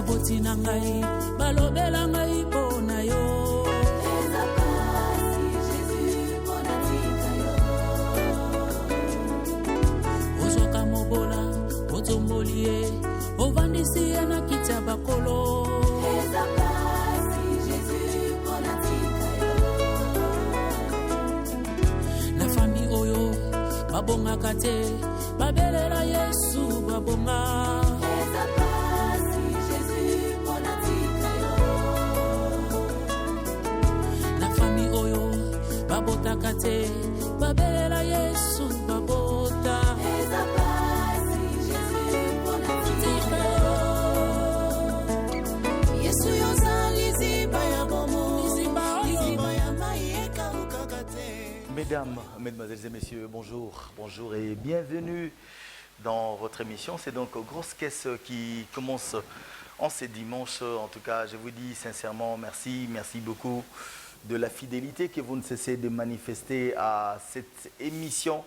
bakotina ngai balobela ngai pona yo eza pasi Jésus pona tika yo ozoka mobola otombolie ovandisi na kiti ya bakolo eza pasi Jésus pona tika yo na fami oyo babongaka te babelela Yesu babonga eza pasi Jésus pona tika yo na fami oyo babotaka te babelela Yesu babota eza pasi Jésus pona tika yo Yesu yozali ziba ya bomo ziba ya maïeka ukakate. Mesdames, mesdemoiselles et messieurs, bonjour, bonjour et bienvenue dans votre émission. C'est donc Grosse Caisse qui commence en ce dimanche. En tout cas, je vous dis sincèrement merci, merci beaucoup de la fidélité que vous ne cessez de manifester à cette émission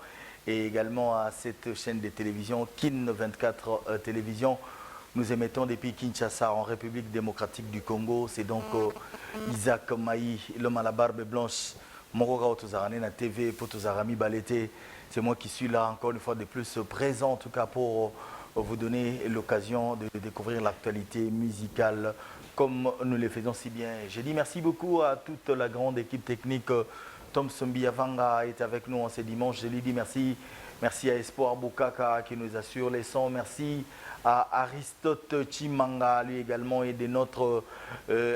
et également à cette chaîne de télévision KIN 24 Télévision. Nous émettons depuis Kinshasa en République démocratique du Congo. C'est donc Isaac Maï, l'homme à la barbe blanche. Na TV, Potozarami Balete, c'est moi qui suis là encore une fois de plus présent en tout cas pour vous donner l'occasion de découvrir l'actualité musicale comme nous le faisons si bien. Je dis merci beaucoup à toute la grande équipe technique. Tom Sombiavanga est avec nous en ce dimanche. Je lui dis merci. Merci à Espoir Bukaka qui nous assure les sons. Merci à Aristote Chimanga, lui également, et de notre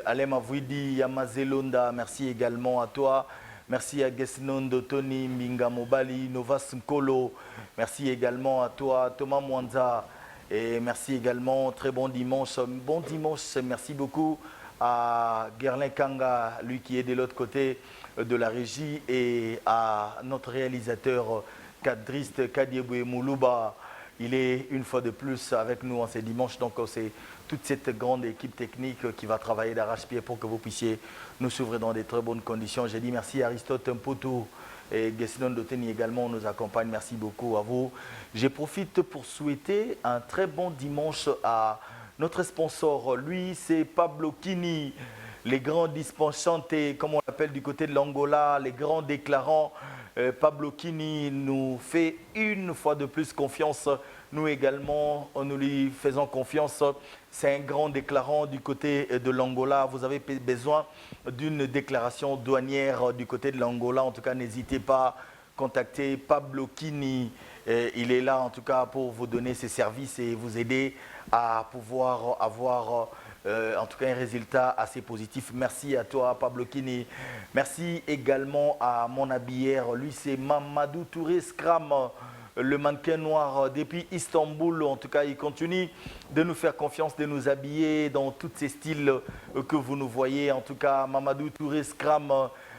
Alem Avouidi Yamazelonda. Merci également à toi. Merci à Gesnondo, Tony, Minga Mobali, Novas Nkolo. Merci également à toi, Thomas Mwanza. Et merci également, très bon dimanche. Bon dimanche, merci beaucoup à Gerlin Kanga, lui qui est de l'autre côté de la régie, et à notre réalisateur cadriste Kadieboué Moulouba. Il est une fois de plus avec nous en ce dimanche. Donc c'est toute cette grande équipe technique qui va travailler d'arrache-pied pour que vous puissiez nous suivre dans de très bonnes conditions. J'ai dit merci à Aristote Mputu et Gessinon Doteni également nous accompagne. Merci beaucoup à vous. Je profite pour souhaiter un très bon dimanche à notre sponsor. Lui, c'est Pablo Kini, les grands dispenshantés, comme on l'appelle du côté de l'Angola, les grands déclarants. Pablo Kini nous fait une fois de plus confiance. Nous également, nous lui faisons confiance. C'est un grand déclarant du côté de l'Angola. Vous avez besoin d'une déclaration douanière du côté de l'Angola. En tout cas, n'hésitez pas à contacter Pablo Kini. Il est là en tout cas pour vous donner ses services et vous aider à pouvoir avoir en tout cas un résultat assez positif. Merci à toi Pablo Kini. Merci également à mon habillère. Lui c'est Mamadou Touré Scram, le mannequin noir depuis Istanbul. En tout cas il continue de nous faire confiance, de nous habiller dans tous ces styles que vous nous voyez. En tout cas Mamadou Touré Scram,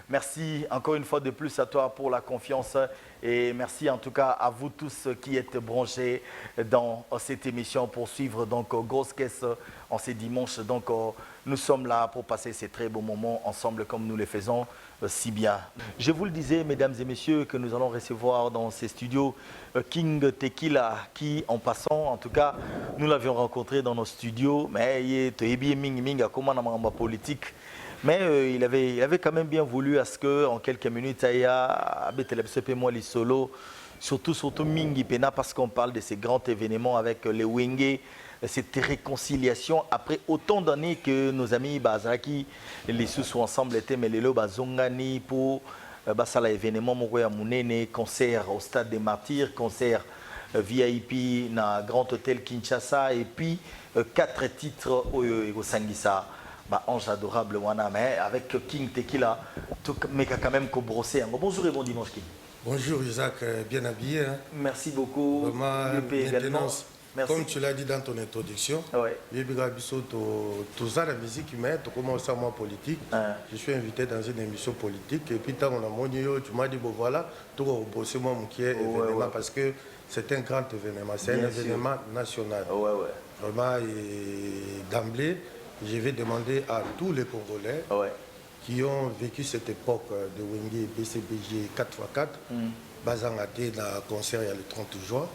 merci encore une fois de plus à toi pour la confiance et merci en tout cas à vous tous qui êtes branchés dans cette émission pour suivre donc Grosse Caisse en ces dimanches. Donc nous sommes là pour passer ces très beaux moments ensemble comme nous les faisons si bien. Je vous le disais mesdames et messieurs que nous allons recevoir dans ces studios King Tequila qui en passant en tout cas nous l'avions rencontré dans nos studios mais il est bien comment on a politique. Mais il avait quand même bien voulu à ce qu'en quelques minutes, il y a moi les solos, surtout Mingi Pena, parce qu'on parle de ces grands événements avec les Wenge, cette réconciliation après autant d'années que nos amis Bazaki, les sous ensemble étaient, mais les lots Bazongani pour l'événement Mogoya Mounene, concert au Stade des Martyrs, concert VIP dans Grand Hôtel Kinshasa, et puis 4 titres au Sangisa. Ange adorable wana mais avec King Tequila mais quand même qu'on brossé. Bonjour et bon dimanche King. Bonjour Isaac, bien habillé. Hein? Merci beaucoup. Vraiment, également. Merci. Comme tu l'as dit dans ton introduction, la musique mais tu commences à moi politique. Je suis invité dans une émission politique et puis quand on a mon tu m'as dit bon voilà, tu vas bosser moi qui est événement parce que c'est un grand événement, c'est un événement national. Vraiment d'emblée. Je vais demander à tous les Congolais qui ont vécu cette époque de Wenge BCBG 4x4, Bazangate dans le concert il y a le 30 juin,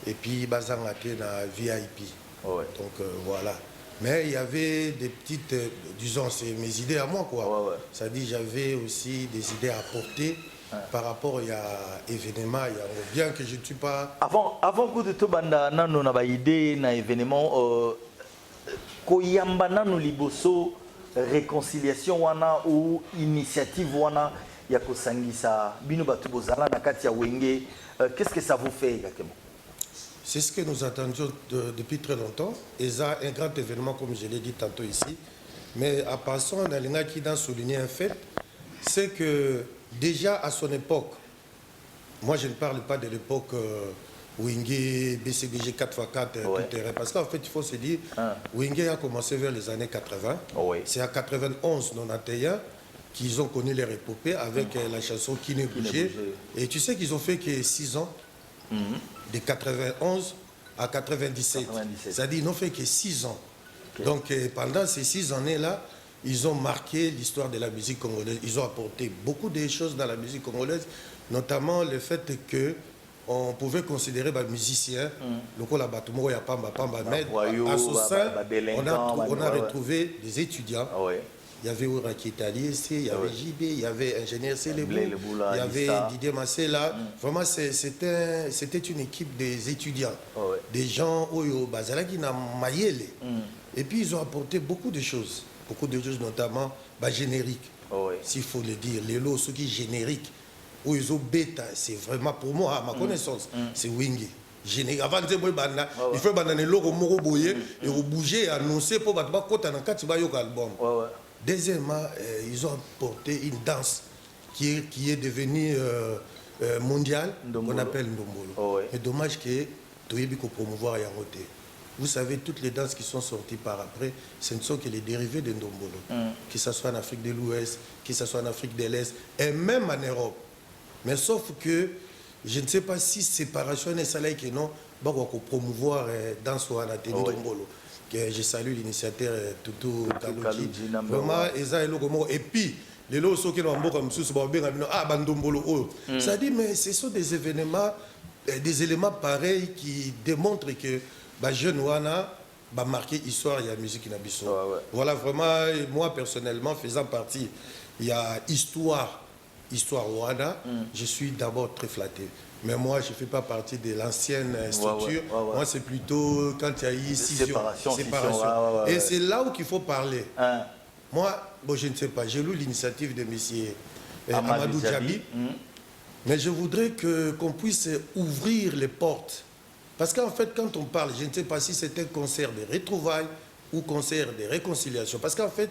et puis Bazangate dans VIP. Donc voilà. Mais il y avait des petites, disons, c'est mes idées à moi, quoi. Ouais. C'est-à-dire, j'avais aussi des idées à apporter par rapport à l'événement, bien que je ne suis pas... Avant que de te banda, nano na ba idée na événement, koyamba nano liboso réconciliation wana ou initiative wana ya kosangisa bino batu bozala na kati ya Wenge, qu'est-ce que ça vous fait exactement? C'est ce que nous attendions depuis très longtemps. Et ça, un grand événement, comme je l'ai dit tantôt ici. Mais à part ça, on a qui a souligné un fait, c'est que déjà à son époque, moi je ne parle pas de l'époque Wenge, BCBG 4x4, tout terrain. Parce qu'en fait, il faut se dire, Wenge a commencé vers les années 80. C'est à 91, 91 qu'ils ont connu leur épopée avec la chanson Qui ne bougeait. Et tu sais qu'ils ont fait que 6 ans. De 91 à 97. C'est-à-dire qu'ils n'ont fait que 6 ans. Donc pendant ces 6 années-là, ils ont marqué l'histoire de la musique congolaise. Ils ont apporté beaucoup de choses dans la musique congolaise, notamment le fait qu'on pouvait considérer les musiciens, le coup la Batumo, Pamba, mais à ce sein, on a retrouvé des étudiants. Il y avait Ouraki Itali ici, il y avait JB, il y avait Ingénieur Célébou, il y avait Didier Massela. Vraiment, c'était une équipe des étudiants, des gens Oyo Bazalaki na Mayele. Et puis, ils ont apporté beaucoup de choses, notamment générique, s'il faut le dire. Les lots, ceux qui génériques, où ils ont bêta, c'est vraiment pour moi, à ma connaissance, c'est Wenge. Avant de il faut que logo moro boye et bouger annoncer pour battre côté dans quatre album. Deuxièmement, ils ont apporté une danse qui est devenue mondiale, qu'on appelle Ndombolo. Mais dommage que Toyebi ko promouvoir Yangote. Vous savez, toutes les danses qui sont sorties par après, ce ne sont que les dérivés de Ndombolo. Que ce soit en Afrique de l'Ouest, que ce soit en Afrique de l'Est, et même en Europe. Mais sauf que je ne sais pas si séparation est celle qui non, pour promouvoir dans son Ndombolo. Je salue l'initiateur Toutou Kalouji. Vraiment, et puis, les lots qui ont comme sous Bandombolo. Ça dit, mais ce sont des événements, des éléments pareils qui démontrent que les jeunes Wana marqué l'histoire et la musique Nabiso. Voilà, vraiment, moi personnellement, faisant partie, il y a histoire Wana, je suis d'abord très flatté. Mais moi, je ne fais pas partie de l'ancienne structure. Moi, c'est plutôt quand il y a eu séparation. Et c'est là où il faut parler. Moi, je ne sais pas. J'ai lu l'initiative de M. Amadou Djabi. Mais je voudrais qu'on puisse ouvrir les portes. Parce qu'en fait, quand on parle, je ne sais pas si c'est un concert de retrouvailles ou concert de réconciliation. Parce qu'en fait,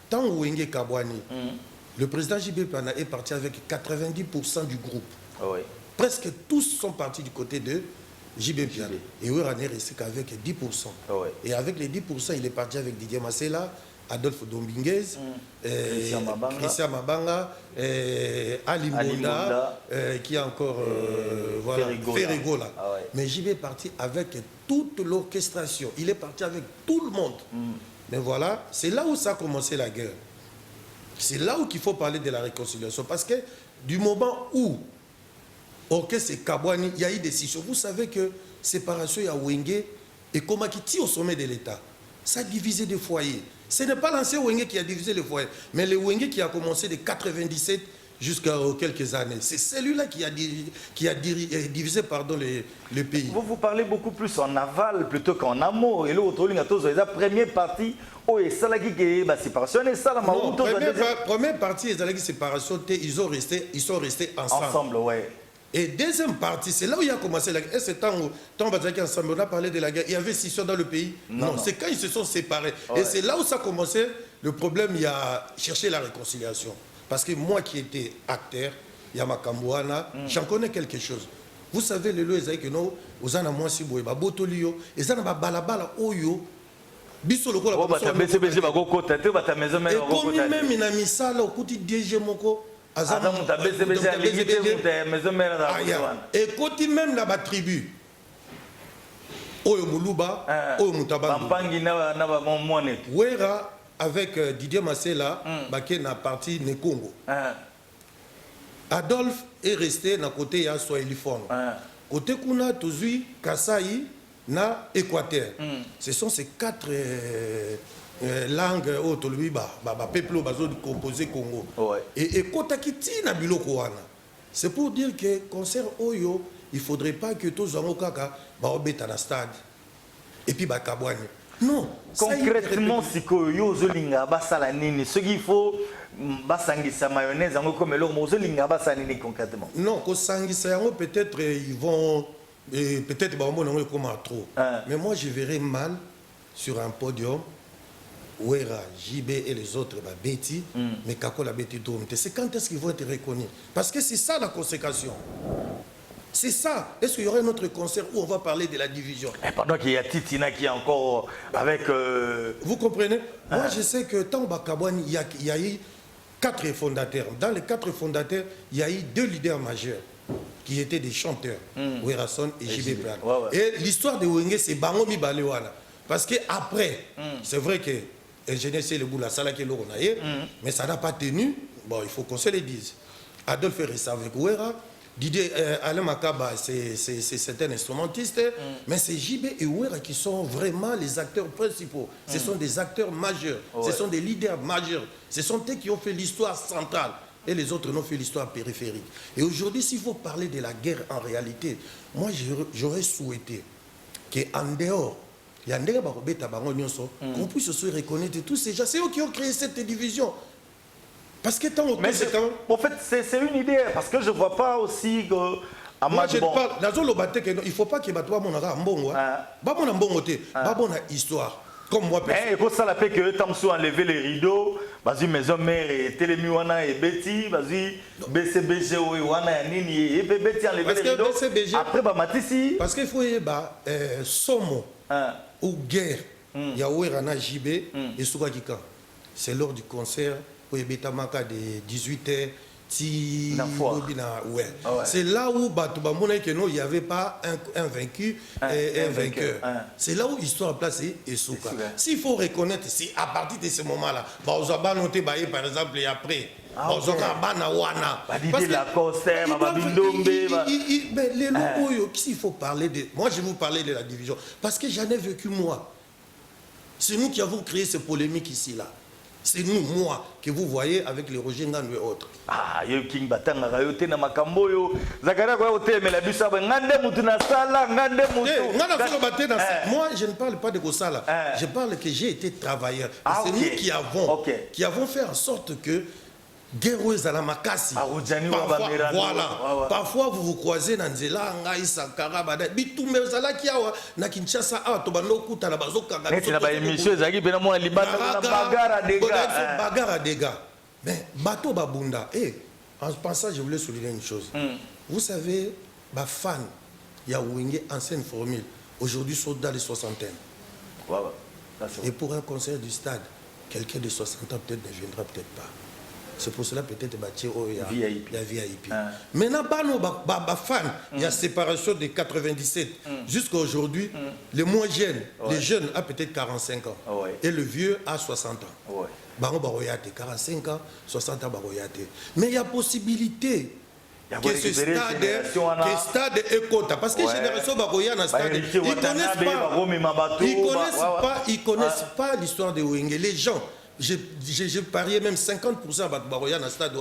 tant Wenge Kabwani, le président JB Pana est parti avec 90% du groupe. Presque tous sont partis du côté de JB Piana. Et Ouran est resté qu'avec 10%. Et avec les 10%, il est parti avec Didier Massela, Adolphe Dominguez, Christian Mabanga, Ali Mbonda, qui a encore Ferrigo là. Mais JB est parti avec toute l'orchestration. Il est parti avec tout le monde. Mais voilà, c'est là où ça a commencé la guerre. C'est là où il faut parler de la réconciliation. Parce que du moment où Orchestre et Kabwani, il y a eu des décisions. Vous savez que séparation, il y a Wenge et comment qui tire au sommet de l'État. Ça a divisé des foyers. Ce n'est pas l'ancien Wenge qui a divisé les foyers, mais le Wenge qui a commencé de 97 jusqu'à quelques années. C'est celui-là qui a divisé le pays. Vous parlez beaucoup plus en aval plutôt qu'en amont. Et l'autre, la première partie, séparation. Première partie, séparation, ils sont restés ensemble. Et deuxième partie, c'est là où il a commencé la guerre. Et c'est temps où on a parlé de la guerre. Il y avait scission dans le pays. Non. C'est quand ils se sont séparés. Et c'est là où ça a commencé le problème. Il y a cherché la réconciliation. Parce que moi qui étais acteur, Yamakambouana, j'en connais quelque chose. Vous savez, les lois, ils ont dit que moi, si vous avez botolio, ils ont dit balabala oyo. Biso le kola ba BCBG ba ko kota te ba ta maison mais ko kota. Et comme même na misala au kuti DG moko azam ta BCBG a limité ta maison mère da. Et côté même la ba tribu. Oyo Muluba, oyo Mutabanga. Pampangi na ba monet. Wera avec Didier Massela, qui est parti de Congo. Adolphe est resté dans le côté de Swahili Fond. Côté Kuna, Tozui, Kassai, na Équateur. Ce sont ces 4 langues autres, lui, peuple bazo composé Congo. Et Kotakiti na biloko wana. C'est pour dire que concert Oyo, il ne faudrait pas que tous en Okaka baobeta na stade. Et puis bakabwani. Non. Concrètement, si Koyo Zolinga basala nini, ce qu'il faut basangisa mayonnaise en comme le mot Zolinga basala nini concrètement. Non, ko sangisa yango peut-être ils vont peut-être ba mon comme trop. Mais moi je verrais mal sur un podium Ouera, JB et les autres, Betty, mais kako la Betty Dome. C'est quand est-ce qu'ils vont être reconnus? Parce que c'est ça la consécration. C'est ça. Est-ce qu'il y aurait un autre concert où on va parler de la division? Pendant qu'il y a Titina qui est encore avec... Vous comprenez? Moi, je sais que tant Bakabouane, il y a eu 4 fondateurs. Dans les 4 fondateurs, il y a eu 2 leaders majeurs qui étaient des chanteurs, Ouerason et JB Plan. Et l'histoire de Wenge, c'est Bangomi Balewana. Parce qu'après, c'est vrai que l'ingénieur c'est le bout la salle qui est mais ça n'a pas tenu. Bon, il faut qu'on se le dise. Adolphe Ressa avec Ouera, Didier Alain Makaba, c'est un instrumentiste, mais c'est JB et Ouera qui sont vraiment les acteurs principaux. Ce sont des acteurs majeurs, ce sont des leaders majeurs. Ce sont eux qui ont fait l'histoire centrale et les autres n'ont fait l'histoire périphérique. Et aujourd'hui, s'il faut parler de la guerre en réalité, moi j'aurais souhaité qu'en dehors, il y a des qu'on puisse se reconnaître tous ces gens. C'est eux qui ont créé cette division. Parce que tant mais en fait, c'est une idée. Parce que je ne vois pas aussi que... Moi, je parle. Il ne faut pas qu'il y ait un bon histoire. Comme moi, mais il faut ça la fait que Tamsou enlever les rideaux, vas-y maison mère et Télémi wana et Betty, vas-y BCBG wana et Nini et Betty enlever les rideaux. Après bah Matisi. Parce qu'il faut y Somo ou guerre. Il y a Ouerana JB et Sougakika. C'est lors du concert où il y a Betamaka de 18h. Ouais. C'est là où il n'y avait pas un vaincu et un vainqueur. C'est là où l'histoire placée est Souka. S'il faut reconnaître, c'est à partir de ce moment-là, on va noter par exemple et après. S'il faut parler de... Moi, je vais vous parler de la division. Parce que j'en ai vécu moi. C'est nous qui avons créé ces polémiques ici-là. C'est nous, moi, que vous voyez avec les Roger Ngan et autres. Ah, yo King Batanga rayote na makambo yo. Zakara kwa hotel mais la busa ngande mutu na sala, ngande mutu. Moi, je ne parle pas de Kosala. Je parle que j'ai été travailleur. C'est nous qui avons fait en sorte que Guerreuse à la Makassi. Voilà. Parfois vous vous croisez dans Nzela, Ngai Sankara, Bitume Zala Kiawa, na Kinshasa, Tobano Kuta, la Bazoka. Mais c'est la émission, Zagi, Benamo, la bagarre à dégâts. Mais Bato Babunda, en pensant, je voulais souligner une chose. Vous savez, ma fan, il y a Wenge, ancienne formule, aujourd'hui sont dans les soixantaines. Et pour un concert du stade, quelqu'un de 60 ans peut-être ne viendra peut-être pas. C'est pour cela peut-être il y a VIP. Maintenant, il y a séparation de 97 jusqu'à aujourd'hui. Les moins jeunes, les jeunes ont peut-être 45 ans et le vieux a 60 ans. 45 ans, 60 ans. Mais il y a possibilité que ce stade est quota. Parce que Génération Baroya dans stade, ils connaissent pas l'histoire de Wenge. Les gens. J'ai parié même 50% à Baroya dans le stade.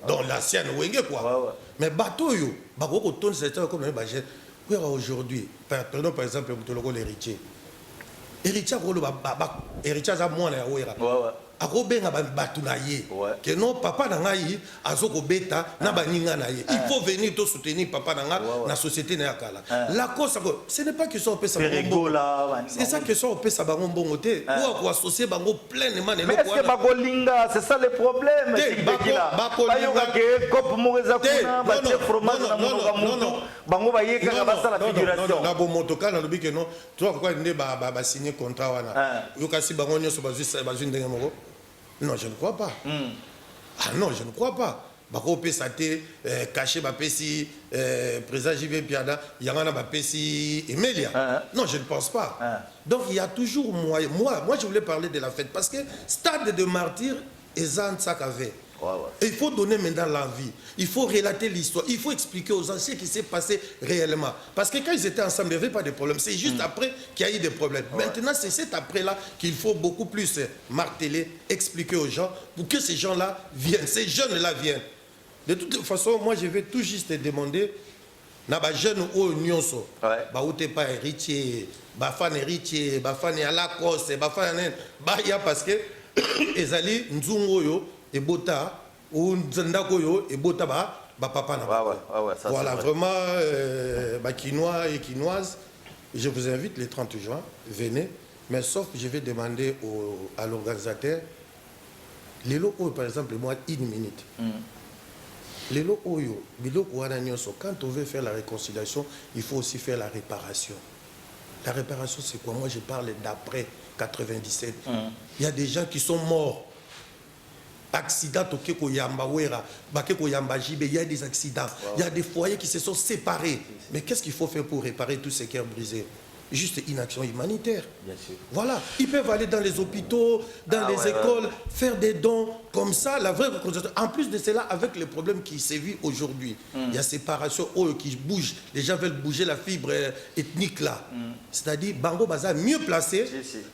Donc l'ancienne Wenge quoi. Mais bateau yo, Baroko tourne c'est comme un budget. Aujourd'hui, prenons par exemple l'héritier. Héritier a moins à Ouera. Il faut venir te soutenir papa dans la société. La cause, ce n'est pas que ça peut s'appelle. C'est ça que ça peut s'appelle bon côté. Ou associer bango pleinement. Mais est-ce que Bagolinga, c'est ça le problème? Non, je ne crois pas. Ah non, je ne crois pas. Bako pesate caché ba pesi président JB Piada, il y en a ba pesi Emilia. Non, je ne pense pas. Donc il y a toujours moyen. Moi je voulais parler de la fête parce que stade de martyrs et Zan Sakave. Et il faut donner maintenant l'envie. Il faut relater l'histoire. Il faut expliquer aux gens ce qui s'est passé réellement. Parce que quand ils étaient ensemble, il n'y avait pas de problème. C'est juste après qu'il y a eu des problèmes. Maintenant, c'est cet après-là qu'il faut beaucoup plus marteler, expliquer aux gens pour que ces gens-là viennent, ces jeunes-là viennent. De toute façon, moi, je vais tout juste demander na ba jeune o nyonso ba outé pas héritier ba fan héritier ba fan à la cause ba fan ba ya parce que ezali nzungo yo et bota ou nzandako yo et bota ba papa na ça, voilà vraiment ba quinois et quinoises, je vous invite le 30 juin, venez, mais sauf je vais demander à l'organisateur les locaux par exemple moi 1 minute. Lelo oyo, biloko wana nyonso, quand on veut faire la réconciliation, il faut aussi faire la réparation. La réparation, c'est quoi? Moi, je parle d'après 97. Il y a des gens qui sont morts. Accident, il y a des accidents. Il y a des foyers qui se sont séparés. Mais qu'est-ce qu'il faut faire pour réparer tous ces cœurs brisés? Juste une action humanitaire. Bien sûr. Voilà. Ils peuvent aller dans les hôpitaux, dans les écoles, faire des dons. Comme ça, la vraie reconstruction. En plus de cela, avec les problèmes qui sévissent aujourd'hui, il y a séparation qui bouge. Les gens veulent bouger la fibre ethnique là. C'est-à-dire, Bango Baza mieux placé.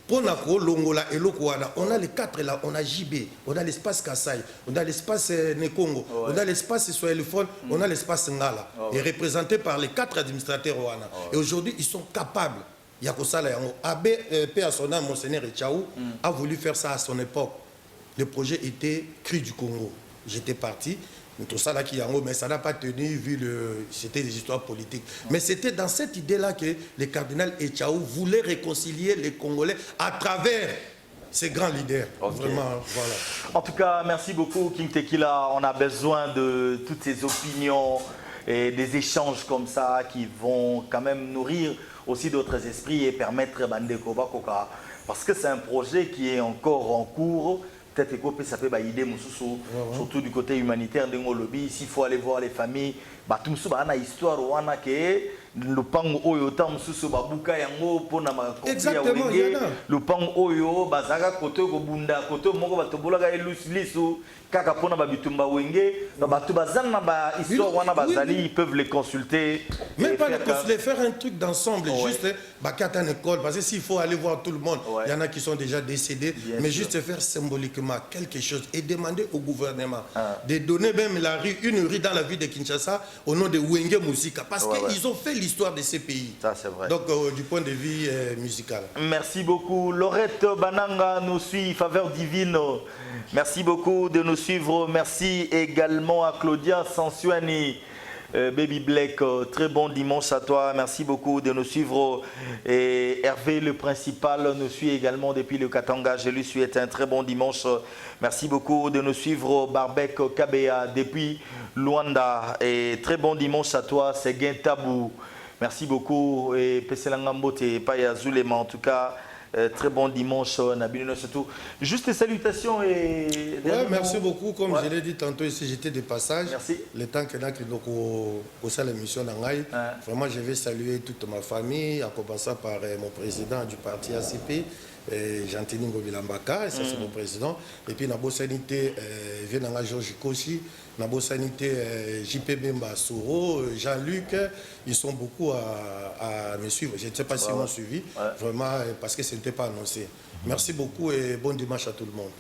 Pour Nako, Longola et Lokwana. On a les 4 là. On a JB, on a l'espace Kassai, on a l'espace Nekongo, on a l'espace Soelifon, on a l'espace Ngala. Et représenté par les 4 administrateurs Wana. Et aujourd'hui, ils sont capables. Yakosala Yango. Abbé Péasona, Monseigneur Echaou, a voulu faire ça à son époque. Le projet était Cri du Congo. J'étais parti. Tout ça là qui Yango, mais ça n'a pas tenu vu c'était des histoires politiques. Mais c'était dans cette idée-là que le cardinal Echaou voulait réconcilier les Congolais à travers ces grands leaders. Vraiment, voilà. En tout cas, merci beaucoup King Tequila. On a besoin de toutes ces opinions et des échanges comme ça qui vont quand même nourrir aussi d'autres esprits et permettre Bandeko Bakoka. Parce que c'est un projet qui est encore en cours. Peut-être que ça peut aider surtout du côté humanitaire de lobby. S'il faut aller voir les familles, tout le monde a une histoire où on a que le pan oyo tam susu babuka yango pona makofi ya wenge le pan oyo bazaka kote ko bunda kote moko batobolaka elusu kaka pona babitumba wenge batu bazana ba histoire wana bazali ils peuvent les consulter même pas les faire un truc d'ensemble juste bakata en école parce que s'il faut aller voir tout le monde il y en a qui sont déjà décédés mais juste faire symboliquement quelque chose et demander au gouvernement de donner même une rue dans la ville de Kinshasa au nom de Wenge Musika parce qu'ils ont fait l'histoire de ces pays. Ça c'est vrai. Donc du point de vue musical. Merci beaucoup. Laurette Bananga nous suit, Faveur Divine. Merci beaucoup de nous suivre. Merci également à Claudia Sansuani. Baby Black, très bon dimanche à toi. Merci beaucoup de nous suivre. Et Hervé, le principal, nous suit également depuis le Katanga. Je lui souhaite un très bon dimanche. Merci beaucoup de nous suivre. Barbek Kabea depuis Luanda. Et très bon dimanche à toi. C'est Tabou. Merci beaucoup. Et Peselangambote et Paya Zulema, en tout cas. Très bon dimanche, Nabino surtout. Juste des salutations et... merci beaucoup. Comme je l'ai dit tantôt ici, j'étais de passage. Merci. Le temps que nous avons l'émission d'Angaï, vraiment je vais saluer toute ma famille, en commençant par mon président du parti ACP, Jean-Tini Ngobilambaka, ça c'est mon président. Et puis Nabo Sanité, Venanga Georges Koshi, Nabo Sanité, JP Bemba Soro, Jean-Luc, ils sont beaucoup à me suivre. Je ne sais pas si ils m'ont suivi, vraiment, parce que ce n'était pas annoncé. Merci beaucoup et bon dimanche à tout le monde.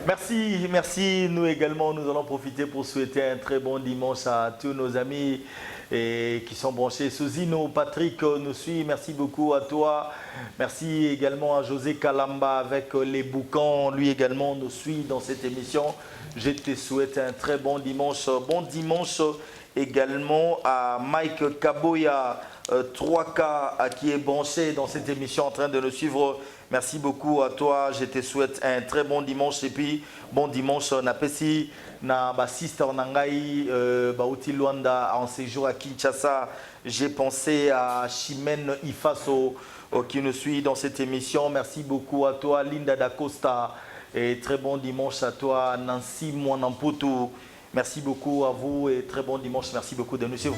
Merci, merci. Nous également, nous allons profiter pour souhaiter un très bon dimanche à tous nos amis qui sont branchés. Souzino, Patrick nous suit. Merci beaucoup à toi. Merci également à José Kalamba avec les boucans. Lui également nous suit dans cette émission. Je te souhaite un très bon dimanche. Bon dimanche également à Mike Kaboya 3K qui est branché dans cette émission en train de nous suivre. Merci beaucoup à toi. Je te souhaite un très bon dimanche. Et puis, bon dimanche, Napesi, na ba sister Nangai, Bauti Luanda en séjour à Kinshasa. J'ai pensé à Chimène Ifaso qui nous suit dans cette émission. Merci beaucoup à toi, Linda Dacosta. Et très bon dimanche à toi, Nancy Mwanamputu. Merci beaucoup à vous et très bon dimanche. Merci beaucoup de nous suivre.